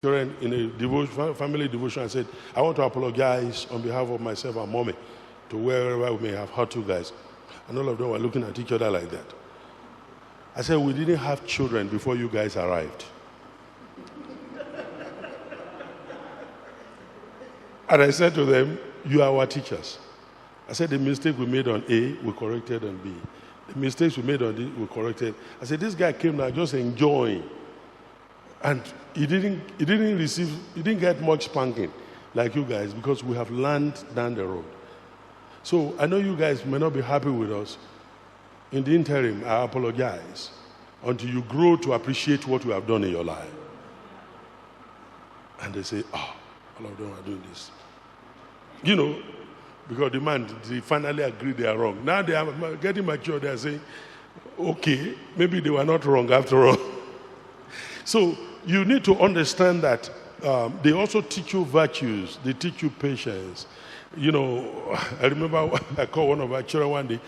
Children in a devotion, family devotion, I said, I want to apologize on behalf of myself and mommy to wherever we may have hurt you guys. And all of them were looking at each other like that. I said, we didn't have children before you guys arrived. And I said to them, you are our teachers. I said, the mistake we made on A, we corrected on B. The mistakes we made on D, we corrected. I said, this guy came now just enjoying. And he didn't get much spanking like you guys because we have learned down the road. So I know you guys may not be happy with us. In the interim, I apologize until you grow to appreciate what we have done in your life. And they say, all of them are doing this. You know, because they finally agree they are wrong. Now they are getting mature, they are saying, okay, maybe they were not wrong after all. So you need to understand that they also teach you virtues. They teach you patience. You know, I remember I called one of our children one day,